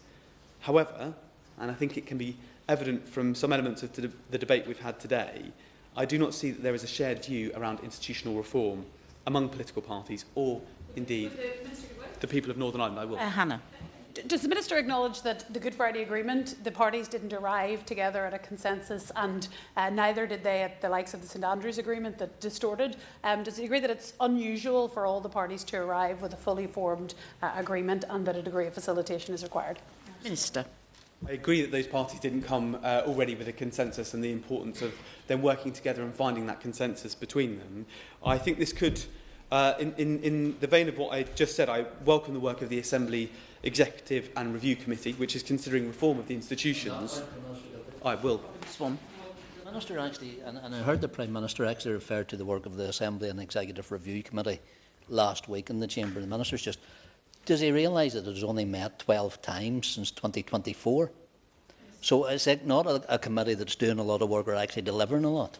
However, and I think it can be evident from some elements of the debate we've had today, I do not see that there is a shared view around institutional reform among political parties or, indeed, the people of Northern Ireland. I will. Hannah. Does the Minister acknowledge that the Good Friday Agreement, the parties didn't arrive together at a consensus, and neither did they at the likes of the St Andrews Agreement that distorted? Does he agree that it's unusual for all the parties to arrive with a fully formed agreement and that a degree of facilitation is required? Minister. I agree that those parties didn't come already with a consensus and the importance of them working together and finding that consensus between them. I think this could, in the vein of what I just said, I welcome the work of the Assembly Executive and Review Committee, which is considering reform of the institutions. I will. The Minister actually, and I heard the Prime Minister actually refer to the work of the Assembly and Executive Review Committee last week in the Chamber. The Minister's just, does he realise that it has only met 12 times since 2024? So is it not a committee that's doing a lot of work or actually delivering a lot?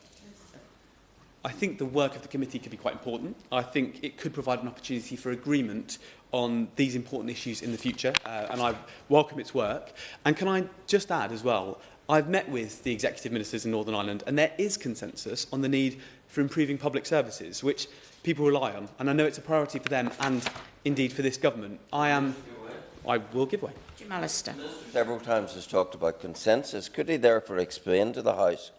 I think the work of the committee could be quite important. I think it could provide an opportunity for agreement on these important issues in the future, and I welcome its work. And can I just add as well, I've met with the executive ministers in Northern Ireland, and there is consensus on the need for improving public services, which people rely on, and I know it's a priority for them and indeed for this government. I will give way. Jim Allister. Several times has talked about consensus. Could he therefore explain to the House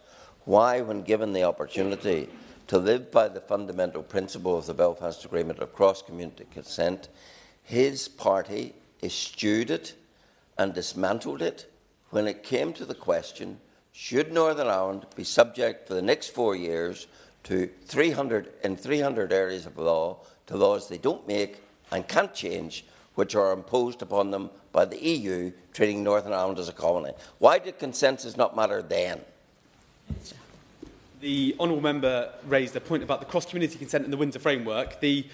why, when given the opportunity to live by the fundamental principle of the Belfast Agreement of cross-community consent, his party eschewed it and dismantled it when it came to the question, should Northern Ireland be subject for the next 4 years to 300 areas of law, to laws they don't make and can't change, which are imposed upon them by the EU, treating Northern Ireland as a colony? Why did consensus not matter then? The honourable member raised a point about the cross-community consent in the Windsor framework. The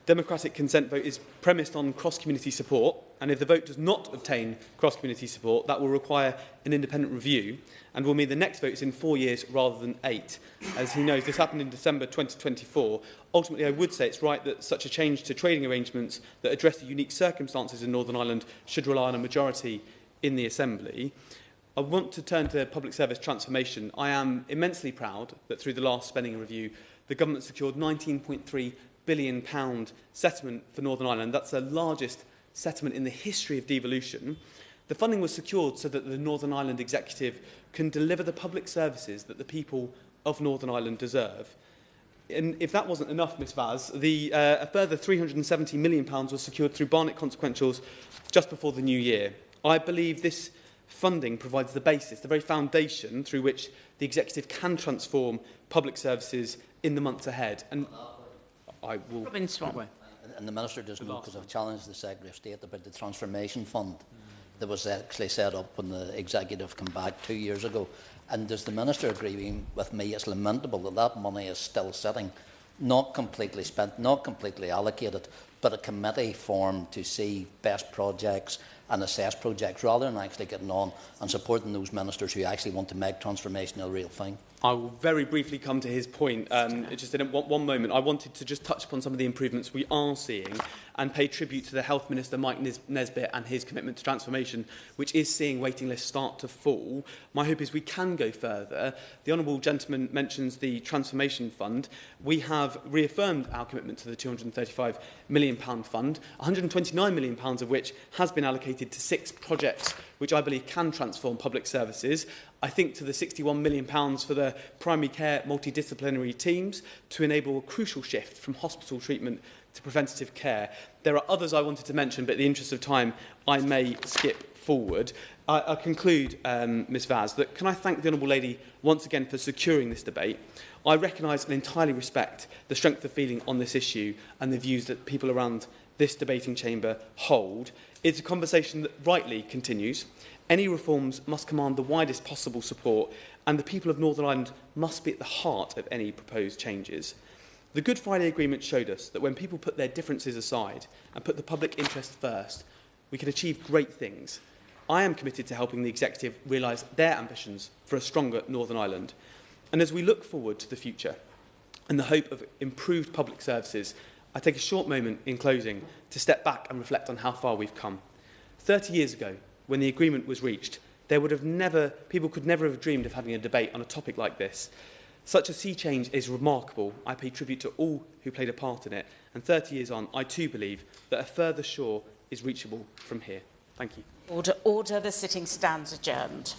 democratic consent vote is premised on cross-community support, and if the vote does not obtain cross-community support, that will require an independent review and will mean the next vote is in 4 years rather than 8. As he knows, this happened in December 2024. Ultimately, I would say it's right that such a change to trading arrangements that address the unique circumstances in Northern Ireland should rely on a majority in the Assembly. I want to turn to public service transformation. I am immensely proud that through the last spending review, the government secured £19.3 billion settlement for Northern Ireland. That's the largest settlement in the history of devolution. The funding was secured so that the Northern Ireland Executive can deliver the public services that the people of Northern Ireland deserve. And if that wasn't enough, Ms Vaz, a further £370 million was secured through Barnett consequentials just before the new year. I believe this funding provides the basis, the very foundation through which the Executive can transform public services in the months ahead. And I will... Robin Swan. And the Minister does know, because I've challenged the Secretary of State about the Transformation Fund that was actually set up when the Executive came back 2 years ago. And does the Minister agree with me it's lamentable that that money is still sitting, not completely spent, not completely allocated, but a committee formed to see best projects and assess projects rather than actually getting on and supporting those ministers who actually want to make transformation a real thing? I will very briefly come to his point. Just in one moment, I wanted to just touch upon some of the improvements we are seeing and pay tribute to the Health Minister, Mike Nesbitt, and his commitment to transformation, which is seeing waiting lists start to fall. My hope is we can go further. The Honourable Gentleman mentions the Transformation Fund. We have reaffirmed our commitment to the £235 million fund, £129 million of which has been allocated to 6 projects which I believe can transform public services. I think to the £61 million for the primary care multidisciplinary teams to enable a crucial shift from hospital treatment to preventative care. There are others I wanted to mention, but in the interest of time, I may skip forward. I'll conclude, Ms Vaz, that can I thank the Honourable Lady once again for securing this debate. I recognise and entirely respect the strength of feeling on this issue and the views that people around this debating chamber hold. It's a conversation that rightly continues. Any reforms must command the widest possible support, and the people of Northern Ireland must be at the heart of any proposed changes. The Good Friday Agreement showed us that when people put their differences aside and put the public interest first, we can achieve great things. I am committed to helping the Executive realise their ambitions for a stronger Northern Ireland. And as we look forward to the future and the hope of improved public services, I take a short moment in closing to step back and reflect on how far we've come. 30 years ago, when the agreement was reached, people could never have dreamed of having a debate on a topic like this. Such a sea change is remarkable. I pay tribute to all who played a part in it. And 30 years on, I too believe that a further shore is reachable from here. Thank you. Order. The sitting stands adjourned.